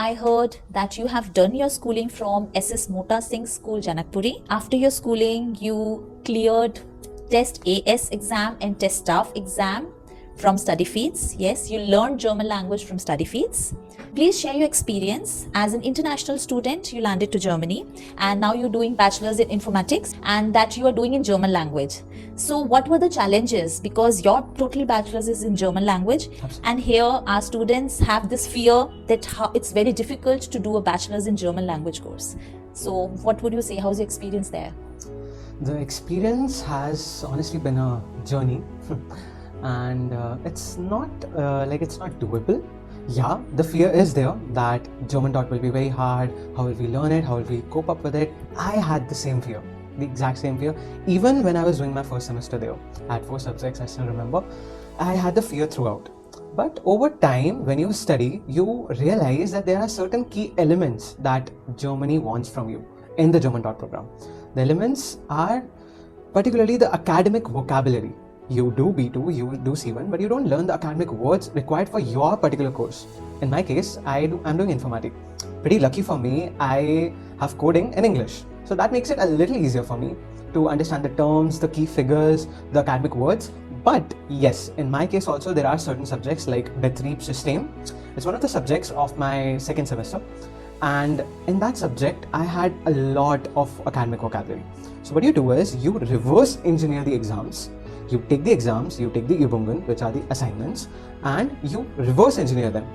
I heard that you have done your schooling from Harmeet Singh School, Janakpuri. After your schooling, you cleared Test AS exam and Test Staff exam from StudyFeeds. Yes, you learned German language from StudyFeeds. Please share your experience. As an international student, you landed to Germany and now you're doing Bachelor's in Informatics and that you are doing in German language. So what were the challenges? Because your total Bachelor's is in German language. Absolutely. And here our students have this fear that it's very difficult to do a Bachelor's in German language course. So what would you say? How's your experience there? The experience has honestly been a journey. And it's not doable. Yeah, the fear is there that German talk will be very hard. How will we learn it? How will we cope up with it? I had the same fear, the exact same fear. Even when I was doing my first semester there, I had 4 subjects, I still remember. I had the fear throughout. But over time, when you study, you realize that there are certain key elements that Germany wants from you in the German talk program. The elements are particularly the academic vocabulary. You do B2, you do C1, but you don't learn the academic words required for your particular course. In my case, I'm doing Informatics. Pretty lucky for me, I have coding in English. So that makes it a little easier for me to understand the terms, the key figures, the academic words. But yes, in my case also, there are certain subjects like Betriebssystem. It's one of the subjects of my second semester. And in that subject, I had a lot of academic vocabulary. So what you do is, you reverse engineer the exams. You take the exams, you take the Übungen, which are the assignments, and you reverse engineer them.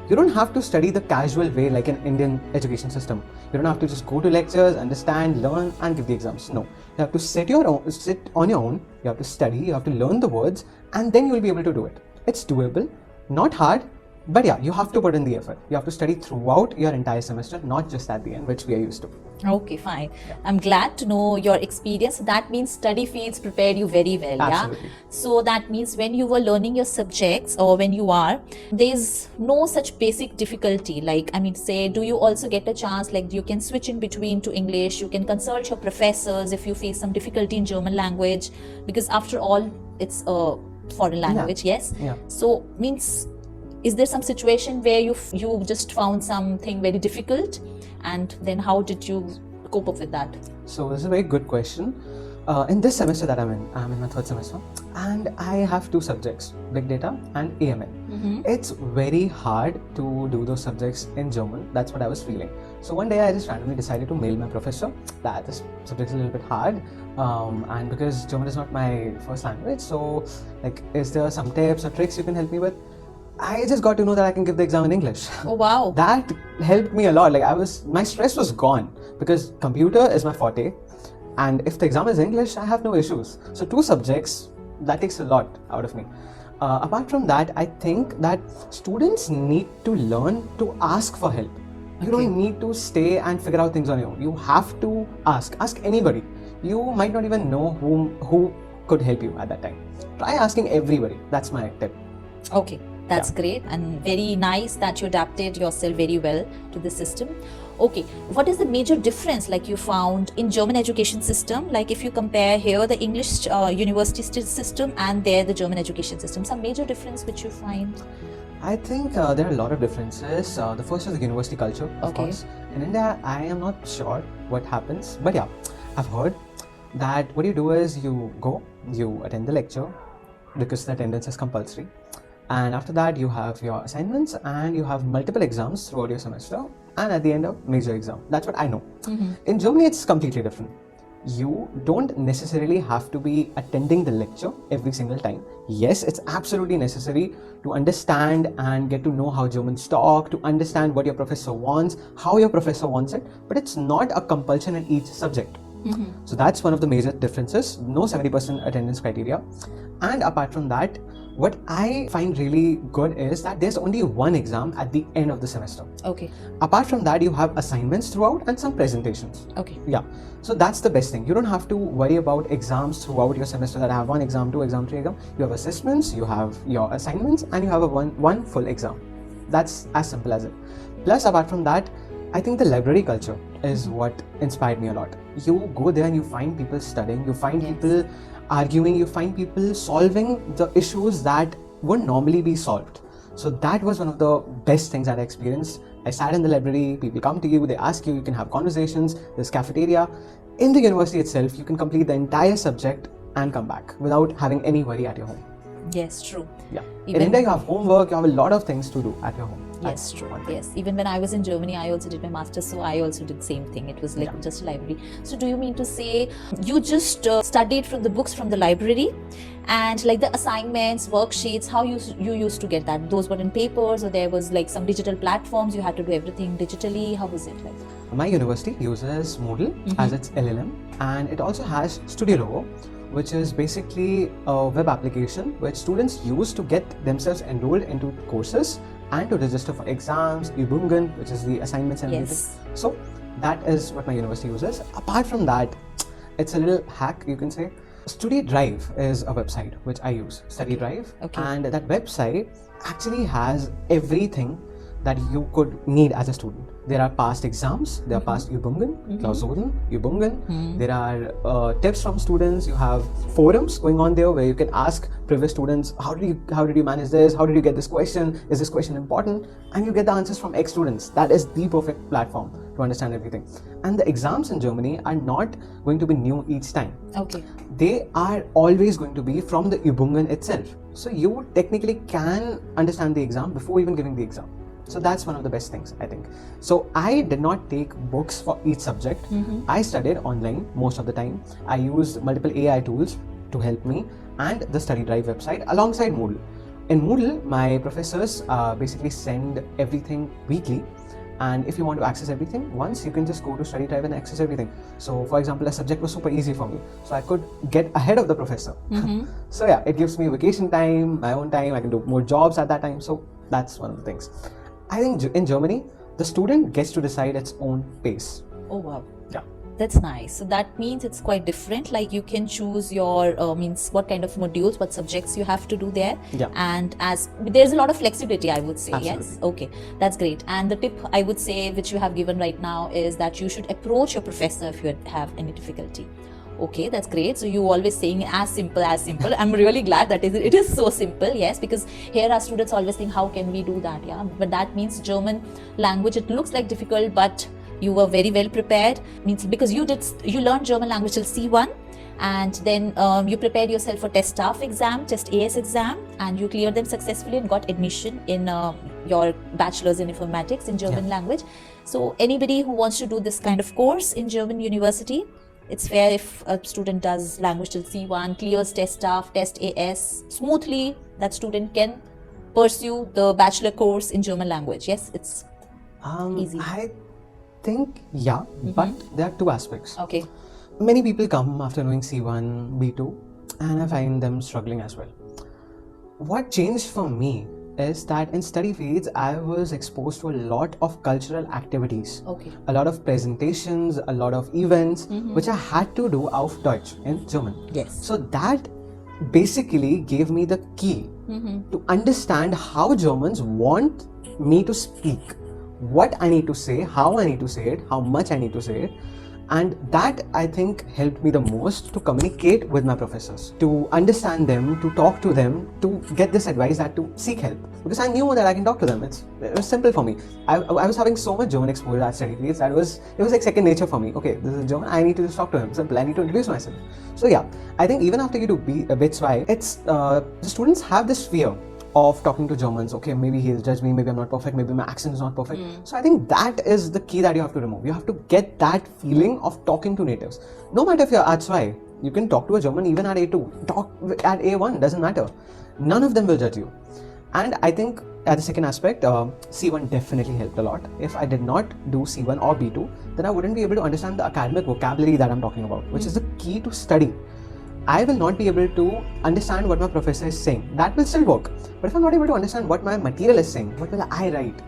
You don't have to study the casual way like an Indian education system. You don't have to just go to lectures, understand, learn, and give the exams. No, you have to sit on your own, you have to study, you have to learn the words, and then you will be able to do it. It's doable, not hard, but yeah, you have to put in the effort. You have to study throughout your entire semester, not just at the end, which we are used to. Okay, fine. Yeah. I'm glad to know your experience. That means StudyFeeds prepared you very well. Absolutely. Yeah. So that means when you were learning your subjects or when you are, there's no such basic difficulty. Like, I mean, say, do you also get a chance, like you can switch in between to English, you can consult your professors if you face some difficulty in German language, because after all, it's a foreign language, yes? Yeah. So means, is there some situation where you just found something very difficult, and then how did you cope up with that? So this is a very good question. In this semester that I'm in my 3rd semester, and I have 2 subjects, Big Data and AML. Mm-hmm. It's very hard to do those subjects in German. That's what I was feeling. So one day I just randomly decided to mail my professor that this subject is a little bit hard, and because German is not my first language, so like, is there some tips or tricks you can help me with? I just got to know that I can give the exam in English. Oh wow. That helped me a lot. Like, my stress was gone because computer is my forte, and if the exam is English, I have no issues. So 2 subjects, that takes a lot out of me. Apart from that, I think that students need to learn to ask for help. You don't need to stay and figure out things on your own. You have to ask anybody. You might not even know who could help you at that time. Try asking everybody. That's my tip. Okay. That's great and very nice that you adapted yourself very well to the system. Okay, what is the major difference like you found in German education system? Like if you compare here the English university system and there the German education system, some major difference which you find? I think there are a lot of differences. The first is the university culture, of course. In India, I am not sure what happens, but yeah, I've heard that what you do is you attend the lecture because the attendance is compulsory. And after that, you have your assignments and you have multiple exams throughout your semester, and at the end, a major exam. That's what I know. Mm-hmm. In Germany, it's completely different. You don't necessarily have to be attending the lecture every single time. Yes, it's absolutely necessary to understand and get to know how Germans talk, to understand what your professor wants, how your professor wants it, but it's not a compulsion in each subject. Mm-hmm. So that's one of the major differences. No 70% attendance criteria. And apart from that, what I find really good is that there's only one exam at the end of the semester. Okay. Apart from that, you have assignments throughout and some presentations. Okay. Yeah. So that's the best thing. You don't have to worry about exams throughout your semester that I have 1 exam, 2 exam, 3 exam. You have assessments, you have your assignments, and you have one full exam. That's as simple as it. Plus, apart from that, I think the library culture is what inspired me a lot. You go there and you find people studying, you find people arguing, you find people solving the issues that would normally be solved. So that was one of the best things that I experienced. I sat in the library, people come to you, they ask you, you can have conversations, there's cafeteria. In the university itself, you can complete the entire subject and come back without having any worry at your home. Yes, true. Yeah. Even in India, you have homework, you have a lot of things to do at your home. Yes, That's true. one thing. Yes, even when I was in Germany, I also did my master's, so I also did same thing. It was like just a library. So do you mean to say you just studied from the books from the library, and like the assignments, worksheets, how you used to get that? Those were in papers, or there was like some digital platforms, you had to do everything digitally? How was it like? My university uses Moodle as its LLM, and it also has StudyLogo, which is basically a web application which students use to get themselves enrolled into courses and to register for exams, Übungen, which is the assignments and everything. So that is what my university uses. Apart from that, it's a little hack, you can say. StudyDrive is a website which I use, StudyDrive, and that website actually has everything that you could need as a student. There are past exams, there are past Übungen, Klausuren, Übungen. There are tips from students. You have forums going on there where you can ask previous students, how did you manage this? How did you get this question? Is this question important? And you get the answers from ex-students. That is the perfect platform to understand everything. And the exams in Germany are not going to be new each time. Okay. They are always going to be from the Übungen itself. So you technically can understand the exam before even giving the exam. So that's one of the best things, I think. So I did not take books for each subject. I studied online most of the time. I used multiple AI tools to help me and the StudyDrive website alongside Moodle. In Moodle, my professors basically send everything weekly. And if you want to access everything once, you can just go to StudyDrive and access everything. So for example, a subject was super easy for me. So I could get ahead of the professor. So yeah, it gives me vacation time, my own time. I can do more jobs at that time. So that's one of the things. I think in Germany, the student gets to decide its own pace. Oh wow. Yeah. That's nice. So that means it's quite different. Like you can choose your means what kind of modules, what subjects you have to do there. Yeah. And as there's a lot of flexibility, I would say. Absolutely. Yes. Okay. That's great. And the tip I would say which you have given right now is that you should approach your professor if you have any difficulty. Okay, that's great. So you always saying as simple. I'm really glad that it is so simple. Yes, because here our students always think, how can we do that? Yeah, but that means German language, it looks like difficult, but you were very well prepared. Means because you learned German language till C1, and then you prepared yourself for test staff exam, test AS exam, and you cleared them successfully and got admission in your bachelor's in informatics in German language. So anybody who wants to do this kind of course in German university, it's fair if a student does language till C1, clears test staff, test AS smoothly, that student can pursue the bachelor course in German language. Yes, it's easy. I think, yeah, but there are two aspects. Okay. Many people come after knowing C1, B2, and I find them struggling as well. What changed for me is that in StudyFeeds, I was exposed to a lot of cultural activities. Okay. A lot of presentations, a lot of events, which I had to do auf Deutsch, in German. Yes. So that basically gave me the key to understand how Germans want me to speak, what I need to say, how I need to say it, how much I need to say it. And that, I think, helped me the most to communicate with my professors, to understand them, to talk to them, to get this advice that to seek help. Because I knew that I can talk to them. It was simple for me. I was having so much German exposure at StudyFeeds that it was like second nature for me. Okay, this is German, I need to just talk to him. Simple, I need to introduce myself. So yeah, I think even after you do bits Y, it's the students have this fear of talking to Germans. Okay, maybe he'll judge me, maybe I'm not perfect, maybe my accent is not perfect. So I think that is the key that you have to remove. You have to get that feeling of talking to natives. No matter if you're A2, you can talk to a German even at A2, talk at A1, doesn't matter. None of them will judge you. And I think at the second aspect, C1 definitely helped a lot. If I did not do C1 or B2, then I wouldn't be able to understand the academic vocabulary that I'm talking about, which is the key to study. I will not be able to understand what my professor is saying. That will still work. But if I'm not able to understand what my material is saying, what will I write?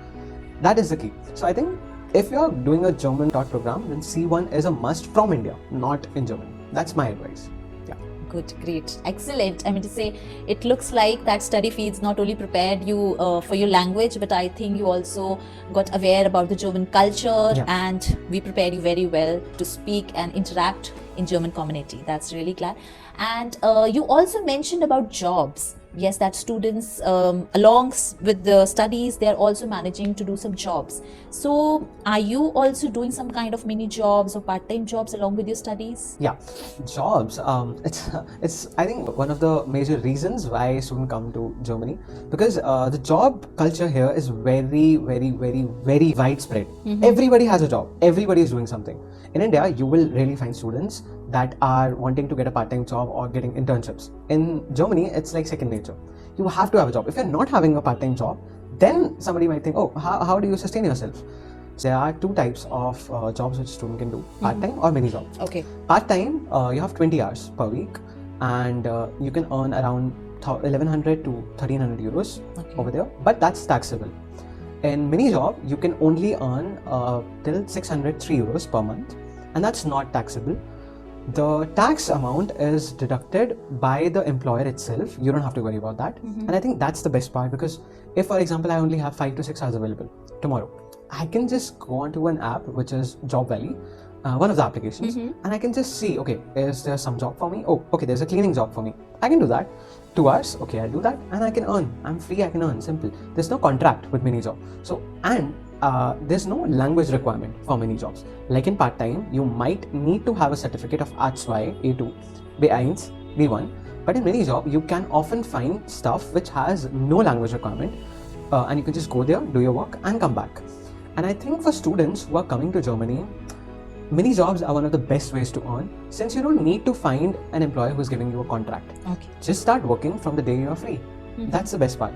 That is the key. So I think if you're doing a German taught program, then C1 is a must from India, not in Germany. That's my advice. Yeah. Good, great, excellent. I mean to say, it looks like that StudyFeeds not only prepared you for your language, but I think you also got aware about the German culture, and we prepared you very well to speak and interact in German community. That's really glad. And you also mentioned about jobs. yes, that students with the studies, they're also managing to do some jobs. So are you also doing some kind of mini jobs or part-time jobs along with your studies? Yeah, jobs. It's I think one of the major reasons why students come to Germany, because the job culture here is very, very, very, very widespread. Everybody has a job. Everybody is doing something. In India, you will really find students that are wanting to get a part-time job or getting internships. In Germany, it's like second nature. You have to have a job. If you're not having a part-time job, then somebody might think, oh, how do you sustain yourself? There are two types of jobs which student can do: part-time or mini job. Okay. Part-time, you have 20 hours per week, and you can earn around 1100 to 1300 euros over there, but that's taxable. In mini job, you can only earn till 603 euros per month, and that's not taxable. The tax amount is deducted by the employer itself. You don't have to worry about that. And I think that's the best part, because if, for example, I only have 5 to 6 hours available tomorrow, I can just go onto an app which is Job Valley, one of the applications, and I can just see, okay, is there some job for me? Oh, okay, there's a cleaning job for me. I can do that. 2 hours, okay, I'll do that, and I can earn. I'm free, I can earn. Simple. There's no contract with mini job. So, and there's no language requirement for many jobs. Like in part-time, you might need to have a certificate of A2, A2, B1, B1. But in many job, you can often find stuff which has no language requirement, and you can just go there, do your work, and come back. And I think for students who are coming to Germany, mini jobs are one of the best ways to earn, since you don't need to find an employer who's giving you a contract. Okay. Just start working from the day you're free. That's the best part.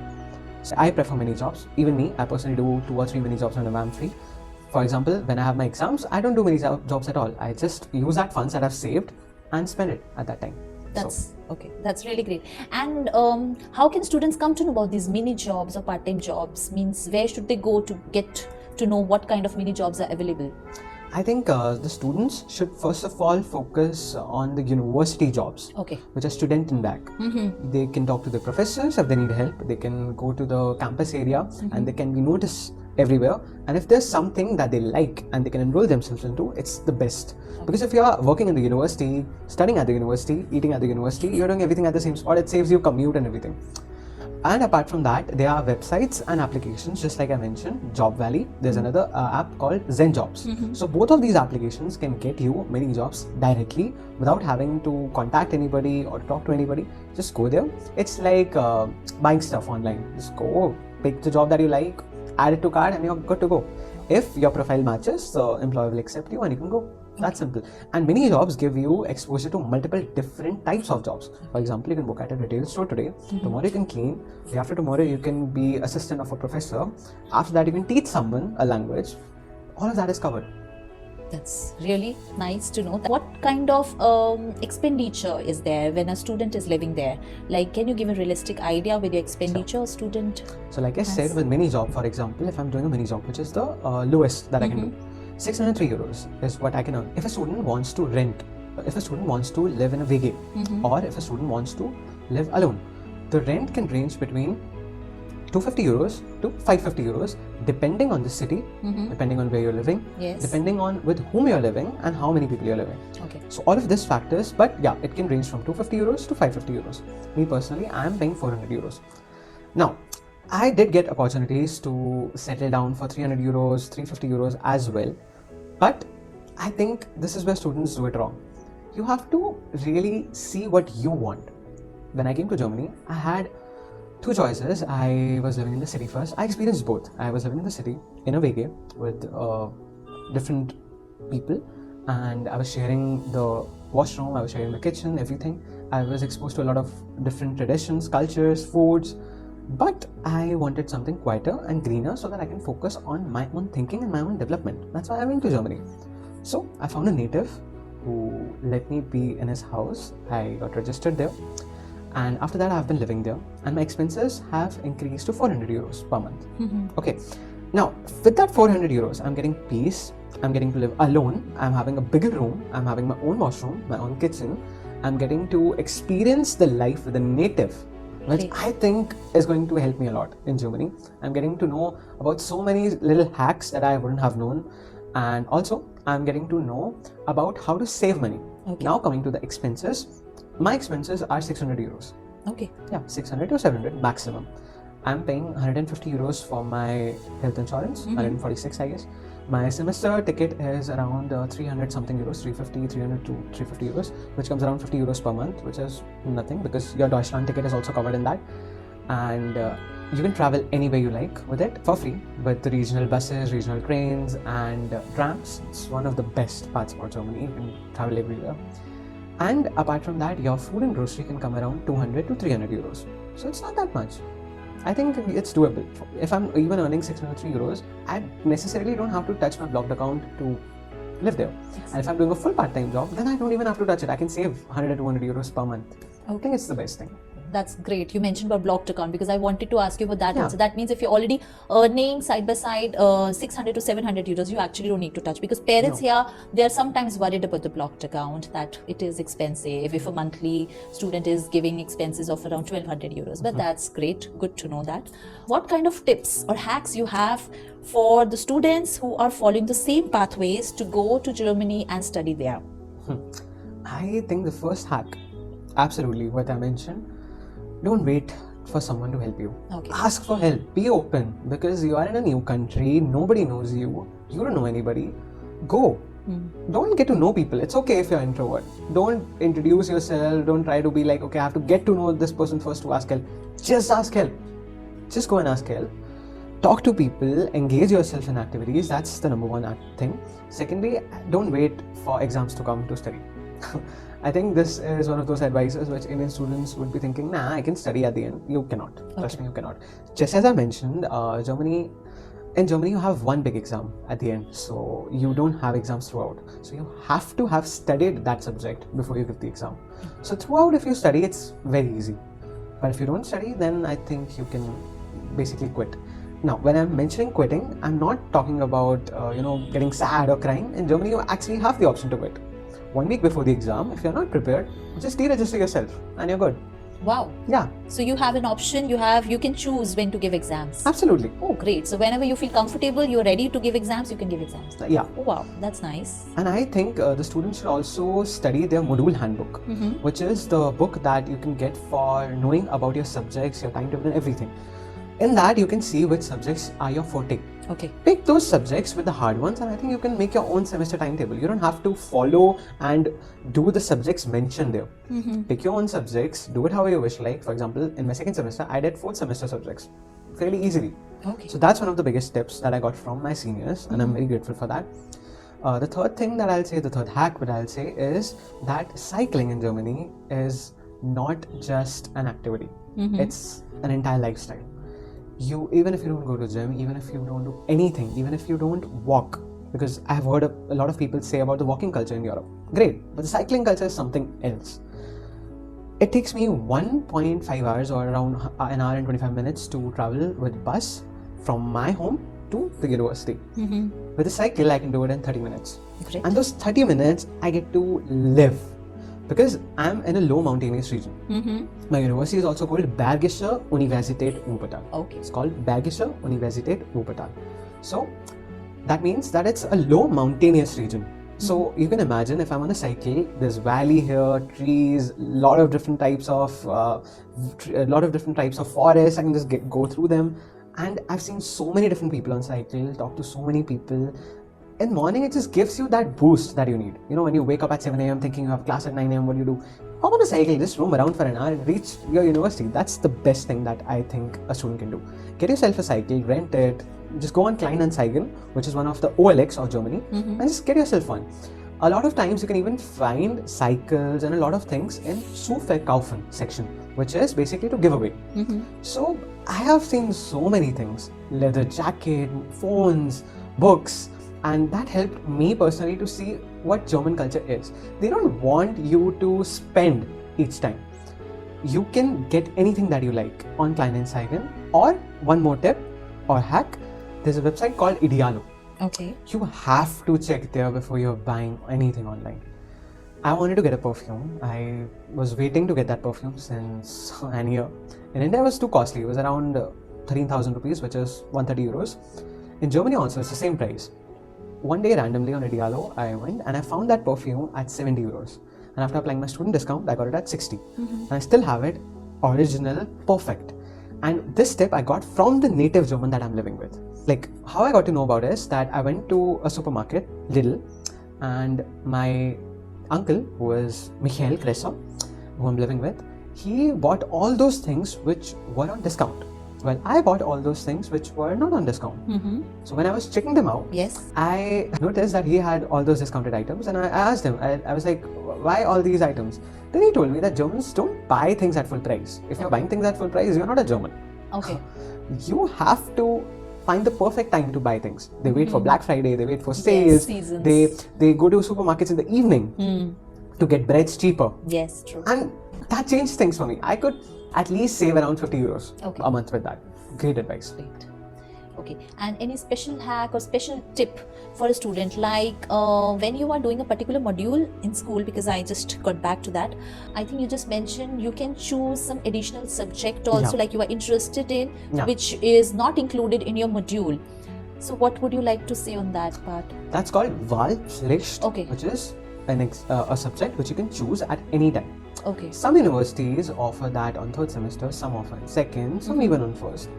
So I prefer mini jobs. Even me, I personally do 2 or 3 mini jobs whenever I'm free. For example, when I have my exams, I don't do mini jobs at all. I just use that funds that I've saved and spend it at that time. Okay, that's really great. And how can students come to know about these mini jobs or part-time jobs? Means, where should they go to get to know what kind of mini jobs are available? I think the students should first of all focus on the university jobs, which are student in back. They can talk to the professors if they need help. They can go to the campus area and they can be noticed everywhere. And if there's something that they like and they can enroll themselves into, it's the best. Because if you are working in the university, studying at the university, eating at the university, you're doing everything at the same spot. It saves you commute and everything. And apart from that, there are websites and applications, just like I mentioned, Job Valley. There's another app called Zen Jobs. So both of these applications can get you many jobs directly without having to contact anybody or talk to anybody. Just go there. It's like buying stuff online. Just go, pick the job that you like, add it to cart, and you're good to go. If your profile matches, the employer will accept you and you can go. That's simple. And many jobs give you exposure to multiple different types of jobs. For example, you can work at a retail store today. Tomorrow you can clean. Day after tomorrow you can be assistant of a professor. After that you can teach someone a language. All of that is covered. That's really nice to know. What kind of expenditure is there when a student is living there? Like, can you give a realistic idea with your expenditure, student? So like I said, with mini job, for example, if I'm doing a mini job, which is the lowest that I can do, 603 euros is what I can earn. If a student wants to rent, if a student wants to live in a WG, or if a student wants to live alone, the rent can range between 250 euros to 550 euros, depending on the city, depending on where you're living, depending on with whom you're living and how many people you're living. Okay. So all of these factors, but yeah, it can range from 250 euros to 550 euros. Me personally, I am paying 400 euros. Now, I did get opportunities to settle down for 300 euros, 350 euros as well. But I think this is where students do it wrong. You have to really see what you want. When I came to Germany, I had 2 choices. I was living in the city first. I experienced both. I was living in the city in a WG with different people, and I was sharing the washroom, I was sharing the kitchen, everything. I was exposed to a lot of different traditions, cultures, foods. But I wanted something quieter and greener so that I can focus on my own thinking and my own development. That's why I went to Germany. So I found a native who let me be in his house. I got registered there. And after that, I've been living there. And my expenses have increased to 400 euros per month. Okay. Now, with that 400 euros, I'm getting peace. I'm getting to live alone. I'm having a bigger room. I'm having my own washroom, my own kitchen. I'm getting to experience the life with a native, which I think is going to help me a lot in Germany. I'm getting to know about so many little hacks that I wouldn't have known. And also, I'm getting to know about how to save money. Now coming to the expenses, my expenses are 600 euros. Okay. Yeah, 600 to 700 maximum. I'm paying 150 euros for my health insurance, 146 I guess. My semester ticket is around 300 something euros, 350, 300 to 350 euros, which comes around 50 euros per month, which is nothing because your Deutschland ticket is also covered in that. And you can travel anywhere you like with it for free with the regional buses, regional trains, and trams. It's one of the best parts about Germany. You can travel everywhere. And apart from that, your food and grocery can come around 200 to 300 euros. So it's not that much. I think it's doable. If I'm even earning 603 euros, I necessarily don't have to touch my blocked account to live there. And if I'm doing a full part-time job, then I don't even have to touch it. I can save 100 to 200 euros per month. I think it's the best thing. That's great. You mentioned about blocked account because I wanted to ask you about that Yeah. also. That means if you're already earning side by side 600 to 700 euros, you actually don't need to touch because parents here, they're sometimes worried about the blocked account that it is expensive. If a monthly student is giving expenses of around 1200 euros, but that's great. Good to know that. What kind of tips or hacks you have for the students who are following the same pathways to go to Germany and study there? I think the first hack, absolutely what I mentioned, don't wait for someone to help you. Okay. Ask for help. Be open because you are in a new country. Nobody knows you. You don't know anybody. Go. Don't get to know people. It's okay if you're an introvert. Don't introduce yourself. Don't try to be like, okay, I have to get to know this person first to ask help. Just ask help. Just go and ask help. Talk to people. Engage yourself in activities. That's the number one thing. Secondly, don't wait for exams to come to study. I think this is one of those advices which Indian students would be thinking, nah, I can study at the end. You cannot. Trust me, you cannot. Just as I mentioned, in Germany, you have one big exam at the end. So you don't have exams throughout. So you have to have studied that subject before you give the exam. So throughout, if you study, it's very easy. But if you don't study, then I think you can basically quit. Now, when I'm mentioning quitting, I'm not talking about, getting sad or crying. In Germany, you actually have the option to quit. 1 week before the exam, if you're not prepared, just deregister yourself and you're good. Wow. Yeah. So you have an option, you can choose when to give exams. Absolutely. Oh, great. So whenever you feel comfortable, you're ready to give exams, you can give exams. Yeah. Oh, wow. That's nice. And I think the students should also study their module handbook, which is the book that you can get for knowing about your subjects, your timetable and everything. In that, you can see which subjects are your forte. Okay. Pick those subjects with the hard ones and I think you can make your own semester timetable. You don't have to follow and do the subjects mentioned there. Pick your own subjects, do it however you wish. Like, for example, in my second semester, I did 4th semester subjects fairly easily. Okay. So that's one of the biggest tips that I got from my seniors and I'm very grateful for that. The third thing that I'll say, the third hack that I'll say is that cycling in Germany is not just an activity. It's an entire lifestyle. Even if you don't go to gym, even if you don't do anything, even if you don't walk, because I've heard a lot of people say about the walking culture in Europe. Great, but the cycling culture is something else. It takes me 1.5 hours or around an hour and 25 minutes to travel with bus from my home to the university. With a cycle, I can do it in 30 minutes. Great. And those 30 minutes, I get to live. Because I'm in a low mountainous region. My university is also called Bergische Universität Wuppertal. Okay. It's called Bergische Universität Wuppertal. So that means that it's a low mountainous region. So you can imagine if I'm on a cycle, there's valley here, trees, lot of different types of forests. I can just go through them, and I've seen so many different people on cycle, talk to so many people. In the morning, it just gives you that boost that you need. When you wake up at 7 a.m. thinking you have class at 9 a.m., what do you do? Hop on a cycle, just roam around for an hour and reach your university. That's the best thing that I think a student can do. Get yourself a cycle, rent it, just go on Klein and Cycle, which is one of the OLX of Germany, and just get yourself one. A lot of times you can even find cycles and a lot of things in Zuverkaufen section, which is basically to give away. So I have seen so many things, leather jacket, phones, books, and that helped me personally to see what German culture is. They don't want you to spend each time. You can get anything that you like on Kleinanzeigen, or one more tip or hack, there's a website called Idealo. Okay. You have to check there before you're buying anything online. I wanted to get a perfume. I was waiting to get that perfume since an year. In India, it was too costly. It was around 13,000 rupees, which is 130 euros. In Germany also, it's the same price. One day randomly on Idealo, I went and I found that perfume at 70 euros. And after applying my student discount, I got it at 60. And I still have it. original, perfect. And this tip I got from the native German that I'm living with. Like, how I got to know about it is that I went to a supermarket, Lidl, and my uncle, who is Michael Kresser, who I'm living with, he bought all those things which were on discount. Well, I bought all those things which were not on discount. So when I was checking them out, Yes. I noticed that he had all those discounted items, and I asked him, I was like, why all these items? Then he told me that Germans don't buy things at full price. If you're buying things at full price, you're not a German. Okay. You have to find the perfect time to buy things. They wait for Black Friday, they wait for sales, seasons. they go to supermarkets in the evening to get breads cheaper. Yes, true. And that changed things for me. I could at least save around 50 euros Okay. a month with that. Great advice. Great. Okay. And any special hack or special tip for a student, like when you are doing a particular module in school, because I just got back to that, I think you just mentioned you can choose some additional subject also, Yeah. like you are interested in, Yeah. which is not included in your module. So what would you like to say on that part? That's called Wahlpflicht, Okay. which is a subject which you can choose at any time. Okay. Some universities offer that on third semester, some offer in second, some even on first.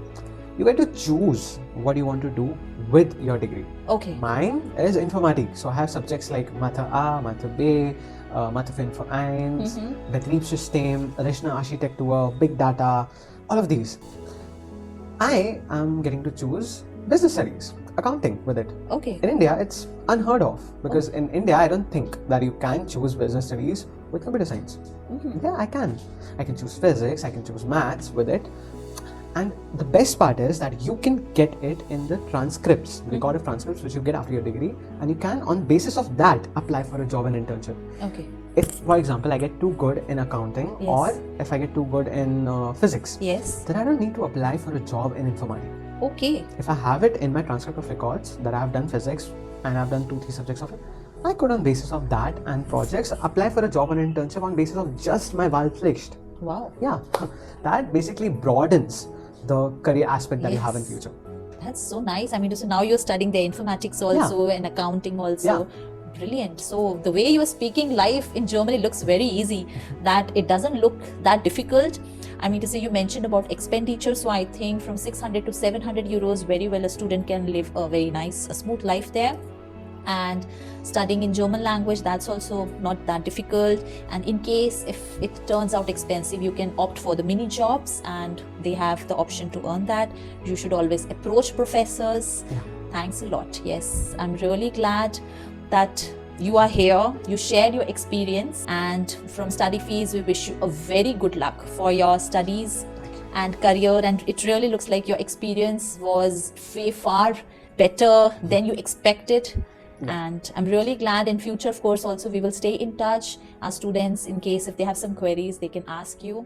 You get to choose what you want to do with your degree. Okay. Mine is Informatics, so I have subjects like Mathe A, Mathe B, Mathe für Info 1, Betriebssystem, Rechner Architektur, Big Data, all of these. I am getting to choose business studies, accounting with it. Okay. In India, it's unheard of because in India, I don't think that you can choose business studies with computer science. Yeah, I can. I can choose physics, I can choose maths with it. And the best part is that you can get it in the transcripts, recorded transcripts, which you get after your degree, and you can, on basis of that, apply for a job and internship. Okay. If, for example, I get too good in accounting, Yes. or if I get too good in physics, Yes. then I don't need to apply for a job in informatics. Okay. If I have it in my transcript of records that I have done physics and I've done 2-3 subjects of it, I could, on basis of that and projects, apply for a job and internship on basis of just my Wahlpflicht. Wow. Yeah, that basically broadens the career aspect that you have in Yes. future. That's so nice. I mean, so now you're studying the informatics also and accounting also. Brilliant. So the way you are speaking, life in Germany looks very easy, that it doesn't look that difficult. I mean to say, you mentioned about expenditure, so I think from 600 to 700 euros, very well a student can live a very nice, a smooth life there. And studying in German language, that's also not that difficult. And in case if it turns out expensive, you can opt for the mini jobs and they have the option to earn that. You should always approach professors. Thanks a lot. Yes, I'm really glad that you are here, you shared your experience, and from StudyFeeds we wish you a very good luck for your studies and career. And it really looks like your experience was way far better than you expected. And I'm really glad in future, of course, also we will stay in touch. Our students, in case if they have some queries, they can ask you.